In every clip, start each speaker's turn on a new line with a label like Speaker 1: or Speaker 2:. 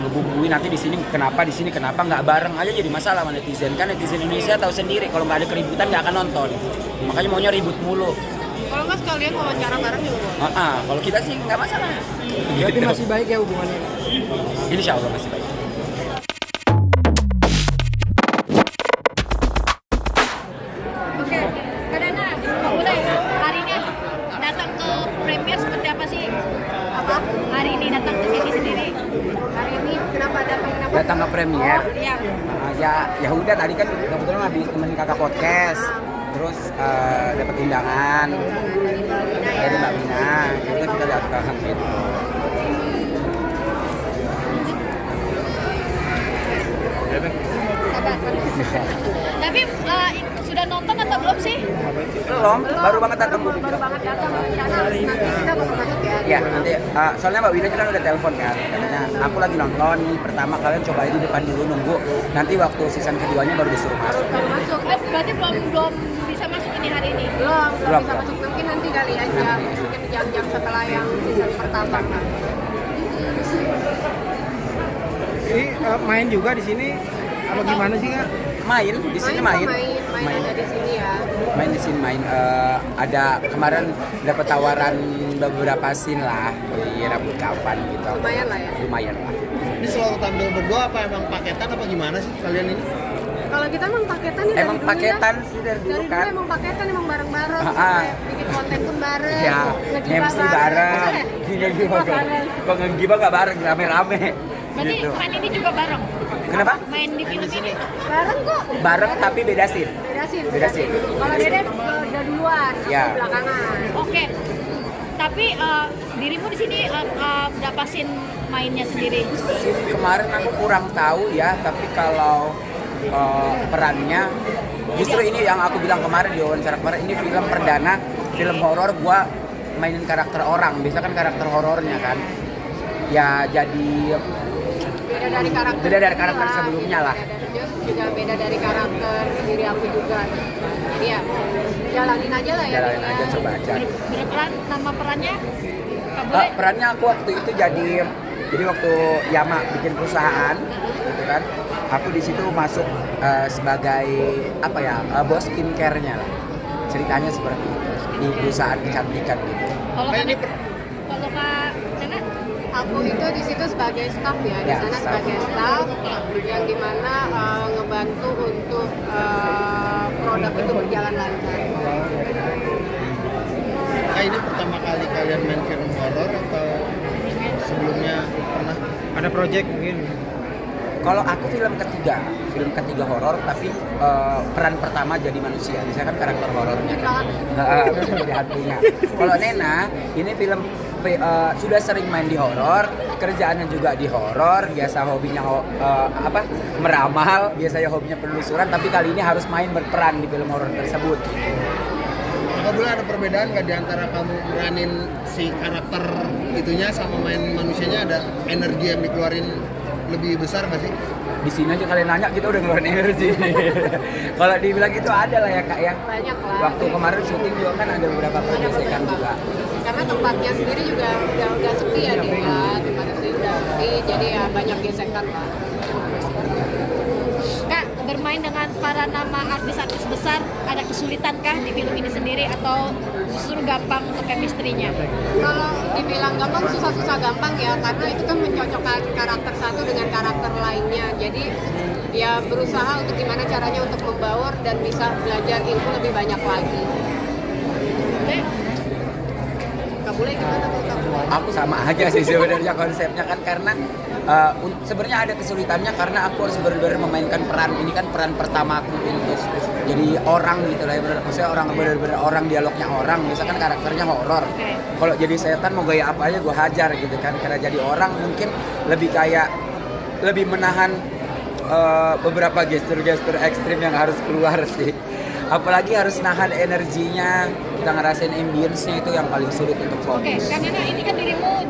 Speaker 1: ngebumbuin nanti di sini kenapa nggak bareng aja jadi masalah sama netizen. Kan netizen Indonesia tahu sendiri kalau nggak ada keributan nggak akan nonton. Makanya maunya ribut mulu.
Speaker 2: Kalau nggak sekalian wawancara bareng juga boleh.
Speaker 1: Kalau kita sih nggak masalah.
Speaker 3: Berarti masih baik ya hubungannya?
Speaker 1: Insya Allah masih baik.
Speaker 2: Oke, Kak Dana, Kak Bule, hari ini datang ke premier seperti apa sih? Apa? Hari ini datang ke sini sendiri. Hari ini kenapa datang?
Speaker 1: Datang ke premier.
Speaker 2: Iya.
Speaker 1: Ya udah tadi kan kebetulan habis temenin kakak podcast. Terus dapat undangan dari Mbak Mina. Jadi kita datang gitu.
Speaker 2: Tapi sudah nonton atau belum sih?
Speaker 1: Belum, baru banget datang.
Speaker 2: Baru banget datang. Rencana nanti kita bakal masuk ya.
Speaker 1: Ya nanti soalnya Mbak Wina kan udah telepon kan, katanya aku lagi nonton nih pertama, kalian coba di depan dulu nunggu, nanti waktu season keduanya baru disuruh masuk.
Speaker 2: Baru masuk. Berarti belum bisa masuk ini hari ini. Belum bisa masuk, mungkin nanti kali aja, mungkin jam-jam setelah yang season pertama.
Speaker 3: Ini main juga di sini apa gimana sih Kak?
Speaker 1: Main di sini main
Speaker 2: ada di sini ya.
Speaker 1: Main di sini ada kemarin dapat tawaran beberapa scene lah di rambut kapan gitu. Lumayan lah.
Speaker 4: Ini selalu tampil berdua apa emang paketan apa gimana sih kalian ini?
Speaker 2: Kalau kita emang paketan ya
Speaker 1: Emang paketan sih dari dulu kan.
Speaker 2: Emang paketan, emang bareng-bareng. Bikin konten pun bareng.
Speaker 1: Ya, MC bareng. Kok ngegibah nggak bareng, rame-rame.
Speaker 2: Berarti
Speaker 1: Gitu.
Speaker 2: main ini juga bareng?
Speaker 1: Kenapa?
Speaker 2: Main di film ini? Bareng kok.
Speaker 1: Bareng tapi beda scene.
Speaker 2: Beda scene. Kalau Dede udah duluan,
Speaker 1: Ya.
Speaker 2: aku belakangan. Oke. Tapi dirimu di sini berapa scene mainnya sendiri?
Speaker 1: Scene kemarin aku kurang tahu ya, tapi kalau perannya justru ini yang aku bilang kemarin di wawancara kemarin, ini film perdana, film horor gua mainin karakter orang. Biasa kan karakter horornya kan ya jadi beda dari karakter sebelumnya lah.
Speaker 2: Juga beda dari karakter diri aku juga. Jadi ya jalanin aja lah ya.
Speaker 1: Jalanin aja, coba aja.
Speaker 2: Berperan, nama perannya? Kak Bule?
Speaker 1: Perannya aku waktu itu jadi waktu Yama bikin perusahaan gitu kan, aku di situ masuk sebagai apa ya, bos skincare-nya lah. Ceritanya seperti itu di perusahaan kecantikan gitu.
Speaker 2: Kalau Kak Nana? Aku itu di situ sebagai staff ya, di sana sebagai staff yang dimana ngebantu untuk produk itu berjalan lancar.
Speaker 4: Ini pertama kali kalian main film horor atau sebelumnya pernah?
Speaker 3: Ada project mungkin?
Speaker 1: Kalau aku film ketiga horor, tapi peran pertama jadi manusia. Saya kan karakter horornya kan. Jadi hantunya. Kalau Nena ini film sudah sering main di horor, kerjaannya juga di horor, biasa hobinya meramal, biasanya hobinya penelusuran, tapi kali ini harus main berperan di film horor tersebut.
Speaker 4: Apabila ada perbedaan nggak di antara kamu beranin si karakter itunya sama main manusianya, ada energi yang dikeluarin lebih besar nggak sih?
Speaker 1: Di sini aja kalian nanya kita udah ngeluarin energi. Kalau dibilang gitu ada lah ya Kak ya.
Speaker 2: Banyak lah.
Speaker 1: Waktu kemarin syuting juga kan ada beberapa pergesekan juga.
Speaker 2: Karena tempatnya sendiri juga udah sepi ya tempatnya sendiri udah sepi, jadi ya banyak gesekan lah. Kak, bermain dengan para nama artis-artis besar ada kesulitankah di film ini sendiri atau justru gampang untuk chemistry-nya? Kalau dibilang gampang, susah-susah gampang ya, karena itu kan mencocokkan karakter satu dengan karakter lainnya. Jadi ya berusaha untuk gimana caranya untuk membaur dan bisa belajar ilmu lebih banyak lagi. Kak Bule gimana kalau Kak Bule?
Speaker 1: Aku sama aja sih sebenarnya konsepnya kan, karena sebenarnya ada kesulitannya karena aku harus benar-benar memainkan peran ini kan peran pertama aku untuk jadi orang gitu lah ya, maksudnya orang benar-benar orang, dialognya orang, biasa kan karakternya horor. Kalau jadi setan mau gaya apa aja gue hajar gitu kan, karena jadi orang mungkin lebih menahan beberapa gestur-gestur ekstrim yang harus keluar sih. Apalagi harus nahan energinya, kita ngerasain ambience-nya itu yang paling sulit untuk fokus.
Speaker 2: Karena ini kan dirimu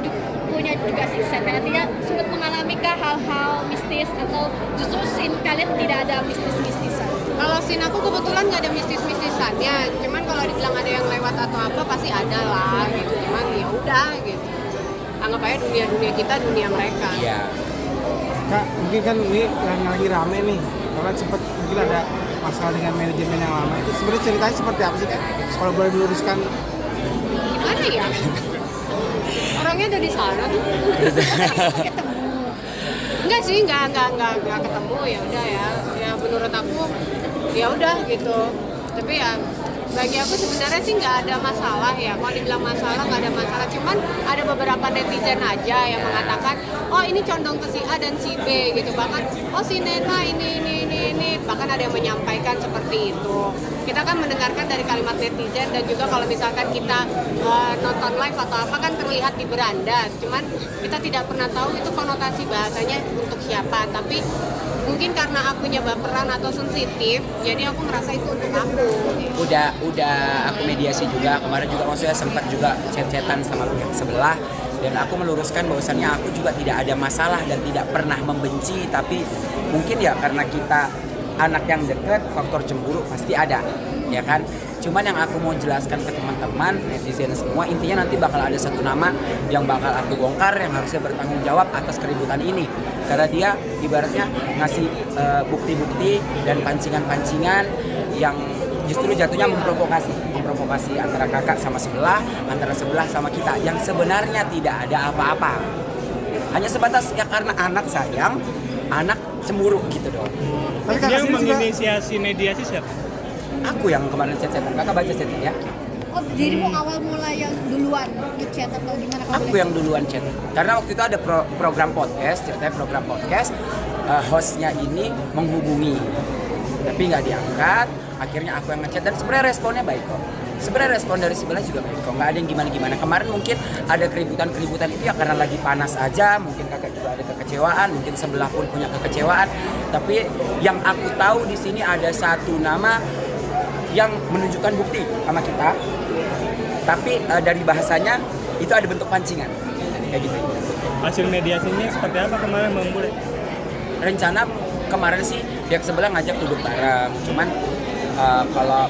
Speaker 2: punya juga sixth sense, tidak sulit mengalami hal-hal mistis atau justru scene kalian tidak ada mistis-mistisan? Kalau scene aku kebetulan nggak ada mistis-mistisannya, cuman kalau dibilang ada yang lewat atau apa pasti ada lah gitu, cuman ya udah gitu. Anggap aja dunia kita, dunia mereka.
Speaker 1: Iya.
Speaker 3: Kak, mungkin kan ini yang lagi rame nih, karena sempat mungkin ada masalah dengan manajemen yang lama. Itu sebenarnya ceritanya seperti apa sih Kak? Kalau boleh diluruskan.
Speaker 2: Gimana ya? Orangnya ada di sana tuh. Ketemu. Enggak sih, enggak ketemu, ya udah ya. Ya menurut aku ya udah gitu. Tapi ya bagi aku sebenarnya sih nggak ada masalah ya. Kalau dibilang masalah nggak ada masalah. Cuman ada beberapa netizen aja yang mengatakan, oh ini condong ke si A dan si B gitu. Bahkan, oh si Nena ini. Bahkan ada yang menyampaikan seperti itu. Kita kan mendengarkan dari kalimat netizen dan juga kalau misalkan kita nonton live atau apa kan terlihat di beranda. Cuman kita tidak pernah tahu itu konotasi bahasanya untuk siapa. Tapi mungkin karena akunya baperan atau sensitif, jadi aku merasa itu untuk aku.
Speaker 1: Udah aku mediasi juga kemarin juga, maksudnya sempat juga chat-chatan sama pihak sebelah, dan aku meluruskan bahwasannya aku juga tidak ada masalah dan tidak pernah membenci, tapi mungkin ya karena kita anak yang dekat, faktor cemburu pasti ada, ya kan. Cuman yang aku mau jelaskan ke teman-teman netizen semua, intinya nanti bakal ada satu nama yang bakal aku bongkar yang harusnya bertanggung jawab atas keributan ini, karena dia ibaratnya ngasih bukti-bukti dan pancingan-pancingan yang justru jatuhnya memprovokasi antara kakak sama sebelah, antara sebelah sama kita, yang sebenarnya tidak ada apa-apa, hanya sebatas ya karena anak sayang, anak cemburu gitu dong.
Speaker 3: Tapi
Speaker 5: Dia
Speaker 3: Kak,
Speaker 5: menginisiasi mediasi siapa?
Speaker 1: Aku yang kemarin chat-chatan, kakak baca chatnya ya?
Speaker 2: Oh, dirimu awal mulai yang duluan ngechat atau gimana?
Speaker 1: Aku yang duluan chat, karena waktu itu ada program podcast, ceritanya program podcast, hostnya ini menghubungi, tapi nggak diangkat. Akhirnya aku yang ngechat dan sebenarnya responnya baik kok. Sebenarnya respon dari sebelah juga baik kok, nggak ada yang gimana-gimana. Kemarin mungkin ada keributan itu ya karena lagi panas aja, mungkin kakak juga ada kekecewaan, mungkin sebelah pun punya kekecewaan. Tapi yang aku tahu di sini ada satu nama yang menunjukkan bukti sama kita, tapi dari bahasanya itu ada bentuk pancingan, kayak gitu.
Speaker 5: Hasil mediasinya seperti apa kemarin Bang Bule?
Speaker 1: Rencana kemarin sih pihak sebelah ngajak duduk bareng, cuman kalau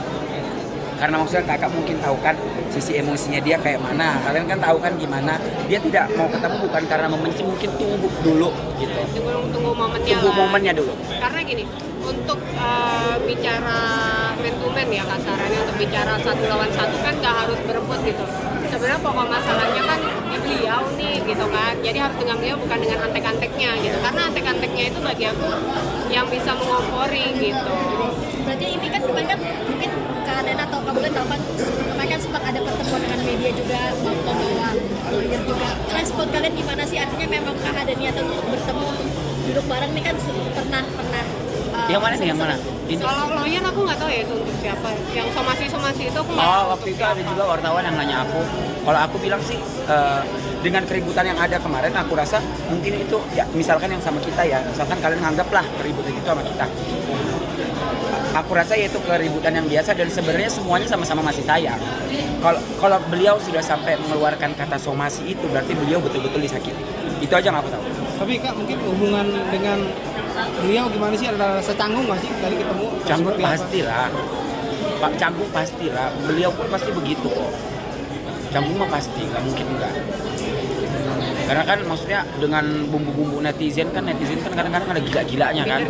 Speaker 1: karena maksudnya kakak mungkin tahu kan sisi emosinya dia kayak mana, kalian kan tahu kan gimana, dia tidak mau ketemu bukan karena membenci, mungkin tunggu dulu gitu,
Speaker 2: Tunggu momennya
Speaker 1: tunggu
Speaker 2: lah.
Speaker 1: momennya dulu.
Speaker 2: Karena gini, untuk bicara man to man ya kasarannya, untuk bicara 1 lawan 1 kan nggak harus berebut gitu. Sebenarnya pokok masalahnya kan di beliau nih gitu kan. Jadi harus dengan beliau bukan dengan antek-anteknya gitu. Karena antek-anteknya itu bagi aku yang bisa mengompori gitu.
Speaker 6: Berarti ini kan kemarin kan mungkin Kak Nena atau Kak Bulan tahu kan kemarin kan sempat ada pertemuan dengan media juga, membawa lawyer juga. Respon kalian gimana sih? Artinya memang Kak ada niatan untuk bertemu, duduk bareng nih kan pernah
Speaker 1: Yang mana nih, yang mana? Ini.
Speaker 2: Kalau lawyer aku nggak tahu ya itu untuk siapa. Yang somasi itu aku nggak tahu
Speaker 1: Oh,
Speaker 2: untuk
Speaker 1: waktu itu ada
Speaker 2: siapa.
Speaker 1: juga wartawan yang nanya aku. Kalau aku bilang sih dengan keributan yang ada kemarin, aku rasa mungkin itu ya misalkan yang sama kita ya, misalkan kalian nganggaplah keributan itu sama kita. Aku rasa ya itu keributan yang biasa dan sebenarnya semuanya sama-sama masih sayang. Kalau beliau sudah sampai mengeluarkan kata somasi itu berarti beliau betul-betul disakiti. Itu aja yang aku tahu.
Speaker 3: tapi Kak mungkin hubungan dengan beliau gimana sih? Ada rasa canggung nggak sih kali ketemu?
Speaker 1: Canggung
Speaker 3: Seperti apa?
Speaker 1: pastilah. Pak Canggung pastilah. Beliau pun pasti begitu kok. Canggung mah pasti, nggak mungkin enggak. Karena kan maksudnya dengan bumbu-bumbu netizen kan kadang-kadang ada gila-gilanya kan.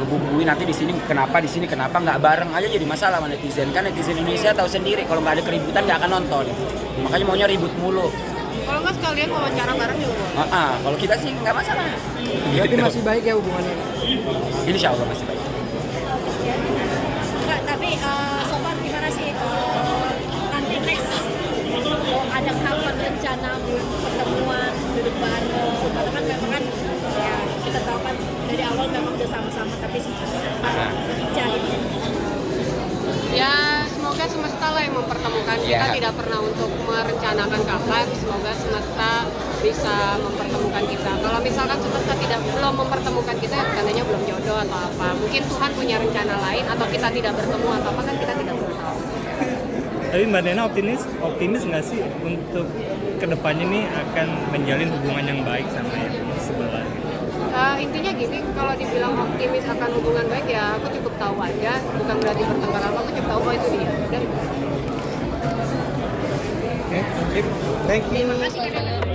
Speaker 1: Ngebumbuin nanti di sini kenapa nggak bareng aja jadi masalah sama netizen. Kan netizen Indonesia tahu sendiri kalau nggak ada keributan nggak akan nonton. Makanya maunya ribut mulu.
Speaker 2: Kalau nggak sekalian wawancara bareng juga.
Speaker 1: Kalau kita sih nggak masalah.
Speaker 3: Berarti
Speaker 1: Gitu.
Speaker 3: masih baik ya hubungannya?
Speaker 1: Insya Allah masih baik.
Speaker 6: Enggak, tapi sobat gimana sih nanti next ada kapan rencana pertemuan duduk bareng? Karena kan memang kan ya kita tahu kan dari awal memang udah sama-sama tapi cari
Speaker 2: Ya semoga semesta lah yang mempertemukan. Kita
Speaker 1: Ya.
Speaker 2: tidak pernah untuk merencanakan kapan. Semoga semesta bisa mempertemukan kita. Kalau misalkan semesta belum mempertemukan kita, tandanya belum jodoh atau apa. Mungkin Tuhan punya rencana lain atau kita tidak bertemu atau apa kan kita tidak pernah tahu.
Speaker 5: Tapi Mbak Nena optimis nggak sih untuk kedepannya nih akan menjalin hubungan yang baik sama yang sebelah?
Speaker 2: Intinya gini, kalau dibilang optimis akan hubungan baik ya aku cukup tahu aja. Bukan berarti bertengkar apa, aku cukup tahu bahwa itu dia. Dan
Speaker 3: Oke, thank you.
Speaker 6: terima kasih.